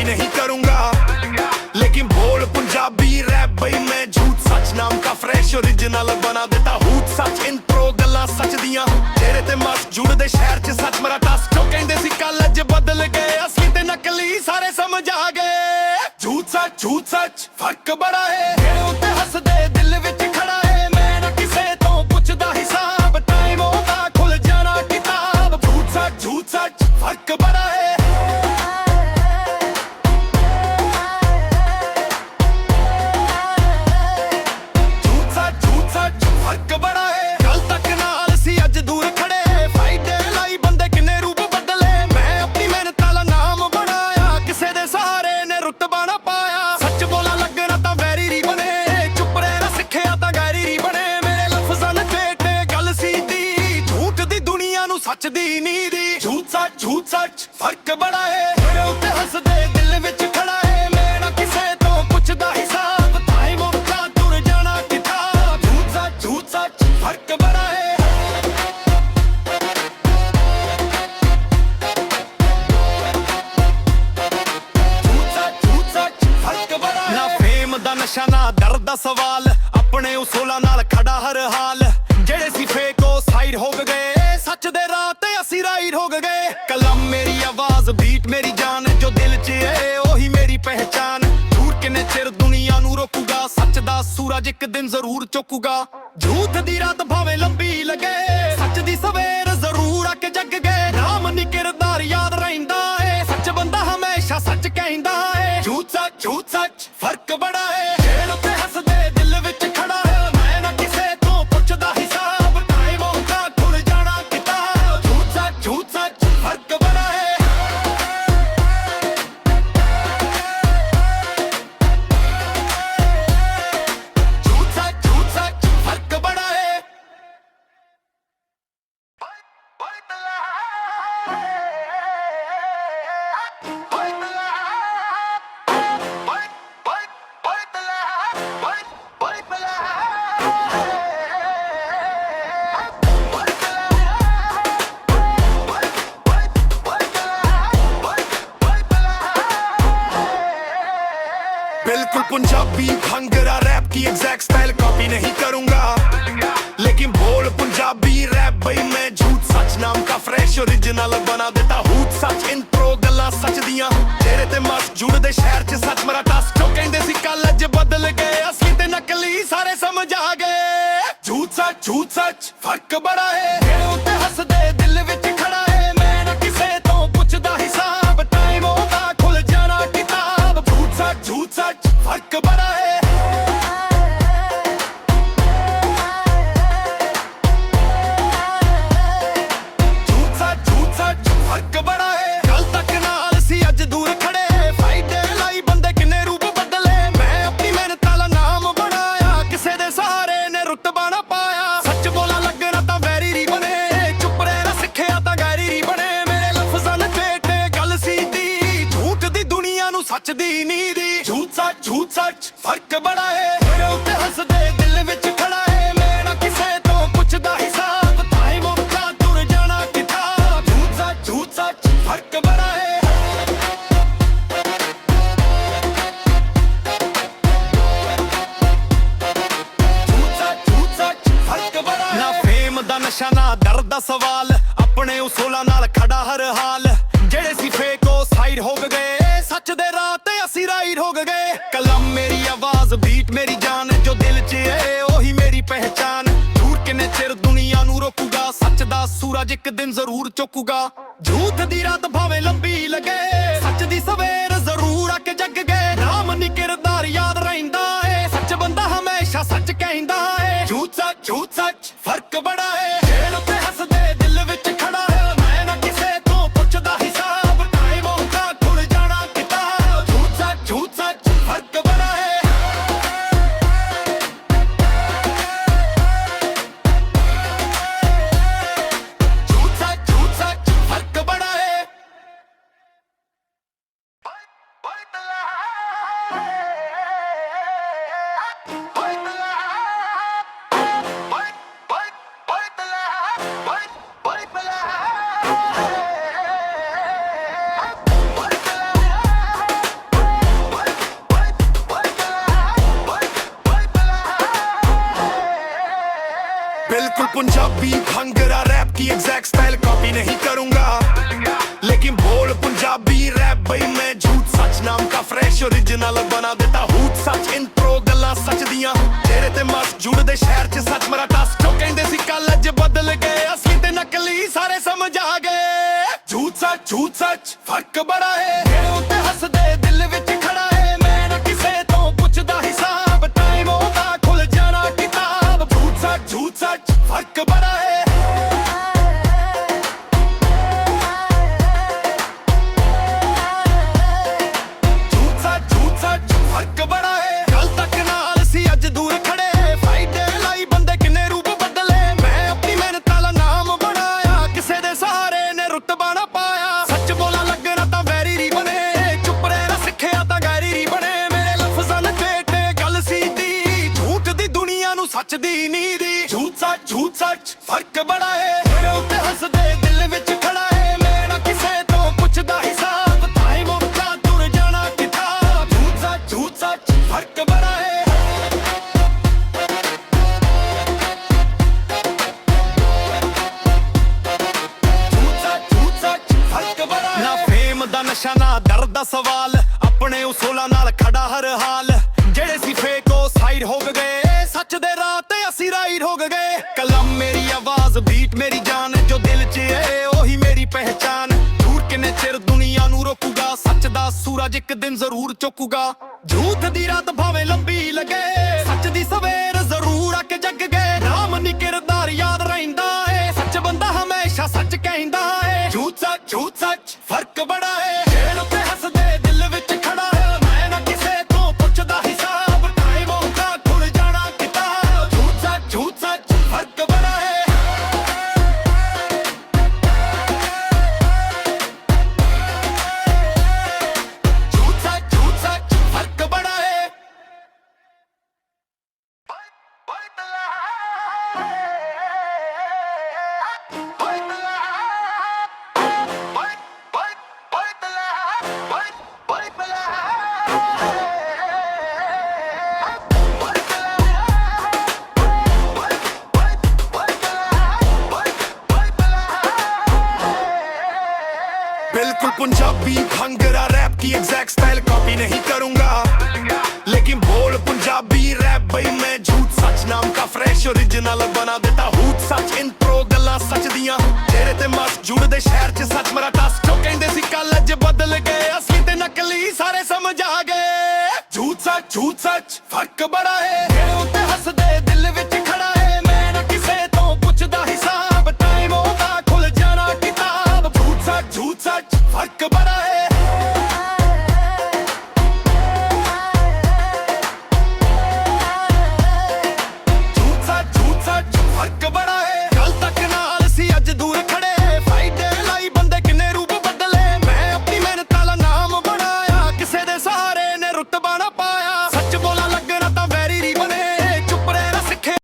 Copy नहीं करूंगा, लेकिन बोल पंजाबी रैप बई मैं झूठ सच नाम का फ्रेश ओरिजिनल बना देता हूँ। सच इंट्रो गल्लां सच दियां तेरे ते मस जुड़दे शहर च सच मेरा टस जो कहंदे सी कल अज बदल गए असली ते नकली सारे समझ आ गए। झूठ सच फर्क बड़ा है मेरे उत्ते हसदे दिल विच खड़ा है मैं ना किसे तो पुछदा हिसाब टाइम होगा खुल जाना किताब। झूठ सच फर्क बड़ा है सच दी नीदी। झूठ सच फर्क बड़ा है मेरे उत्ते हसदे दिल विच खड़ा है मैं ना किसे तो पुछदा हिसाब टाइम होगा दूर जाना किताब। झूठ सच फर्क बड़ा है झूठ सच फर्क बड़ा है। ना फेम दा नशा ना दर्द दा सवाल अपने उसूलां नाल खड़ा हर हाल जेड़े सी फेक ओ साइड हो गए सच दे राह ते असी राइड हो गए। कलम मेरी आवाज बीट मेरी जान जो दिल च है ओही मेरी पहचान। झूठ किन्ने चिर दुनिया नू रोकूगा सच दा सूरज एक दिन जरूर चुकूगा। झूठ दी रात भावे लंबी लगे सच दी सवेर जरूर आके जग गए। नाम नी किरदार याद रहिंदा है सच बंदा हमेशा सच कहंदा है। झूठ सच फर्क बड़ा है जेल उत्ते हसदे दिल विच खड़ा है मैं ना किसे तो पुछदा हिसाब टाइम होगा खुल जाना किताब। झूठ सच फर्क बड़ा है झूठ सच फर्क बड़ा है। बिल्कुल पंजाबी भंगरा रैप की एग्जैक्ट स्टाइल कॉपी नहीं करूंगा, लेकिन बोल पंजाबी रैप बई मैं झूठ सच नाम का फ्रेश ओरिजिनल बना देता हूँ। सच इंट्रो गल्लां सच दियां तेरे ते मस जुड़दे शहर च सच मेरा टस जो कहंदे सी कल अज बदल गए असली ते नकली सारे समझ आ गए। झूठ सच फर्क बड़ा है मेरे उत्ते हसदे दिल विच खड़ा है मैं ना किसे तो पुछदा हिसाब टाइम होगा खुल जाना किताब। झूठ सच फर्क बड़ा है झूठ सच फर्क बड़ा है। कल तक नाल सी अज दूर खड़े फायदे लाई बंदे किन्ने रूप बदले मैं अपनी मेहनत नाल नाम बनाया किसे दे सहारे ने रुतबा ना पाया। सच बोला लगना तां वैरी री बने चुप रहना सिक्खिया तां गैरी री बने मेरे लफ्जां ने पेटे गल सीधी झूठ दी दुनिया नू सच दी नीदी। झूठ सच फर्क बड़ा है मेरे उत्ते हसदे दिल विच खड़ा है मैं ना किसे तो पुछदा हिसाब टाइम होगा दूर जाना किताब। झूठ सच फर्क बड़ा है झूठ सच फर्क बड़ा है। ना फेम दा नशा ना दर्द दा सवाल अपने उसूलां नाल खड़ा हर हाल जेड़े सी फेक ओ साइड हो गए सच दे राह ते असी राइड हो गए। कलम मेरी आवाज बीट मेरी जान जो दिल च है ओही मेरी पहचान। झूठ किन्ने चिर दुनिया नू रोकूगा सच दा सूरज एक दिन जरूर चुकूगा। झूठ दी रात भावे लंबी लगे सच दी सवेर जरूर आके जग गए। नाम नी किरदार याद रहिंदा है सच बंदा हमेशा सच कहंदा है। झूठ सच फर्क बड़ा है जेल उत्ते हसदे दिल विच खड़ा है मैं ना किसे तो पुछदा हिसाब टाइम होगा खुल जाना किताब। झूठ सच फर्क बड़ा है झूठ सच फर्क बड़ा है। पंजाबी भंगरा रैप की एग्जैक्ट स्टाइल कॉपी नहीं करूंगा, लेकिन बोल पंजाबी रैप भाई मैं झूठ सच नाम का फ्रेश ओरिजिनल बना देता हूँ। सच इंट्रो गल्लां सच दियां तेरे ते मस जुड़दे शहर च सच मेरा टस जो कहंदे सी कल अज बदल गए असली ते नकली सारे समझ आ गए। झूठ सच फर्क बड़ा है मेरे उत्ते हसदे दिल विच खड़ा है मैं ना किसे तो पुछदा हिसाब टाइम होगा खुल जाना किताब। झूठ सच फर्क बड़ा है झूठ सच फर्क बड़ा है कल तक नाल सी अज दूर खड़े फायदे लाई बंदे किन्ने रूप बदले मैं अपनी मेहनत नाल नाम बनाया किसे दे सहारे ने रुतबा ना पाया। सच बोला लगना तां वैरी री बने चुप रहना सिक्खिया तां गैरी री बने मेरे लफ्जां ने पेटे गल सीधी झूठ दी दुनिया नू सच दी नीं दी। झूठ सच फर्क बड़ा है मेरे उत्ते हसदे दिल विच खड़ा है मैं ना किसे तो पुछदा हिसाब टाइम होगा दूर जाना किताब। झूठ सच फर्क बड़ा है झूठ सच फर्क बड़ा है ना फेम दा नशा ना दर्द दा सवाल अपने उसूलां नाल खड़ा हर हाल जेड़े सी फेक ओ साइड हो गए सच दे राह ते असी राइड हो गए। कलम मेरी आवाज बीट मेरी जान जो दिल च है ओही मेरी पहचान दूर किन्ने चिर दुनिया नू रोकूगा सच दा सूरज एक दिन जरूर चुकूगा। झूठ दी रात भावे लंबी लगे सच दी सवेर जरूर आके जग गए नाम नी किरदार याद रहिंदा है सच बंदा हमेशा सच कहंदा है। झूठ सच फर्क बड़ा है जेल उत्ते हसदे दिल विच खड़ा है मैं ना किसे तो पुछदा हिसाब टाइम होगा खुल जाना किताब। झूठ सच फर्क बड़ा है झूठ सच फर्क बड़ा है। बिल्कुल पंजाबी भंगरा रैप की एग्जैक्ट स्टाइल कॉपी नहीं करूं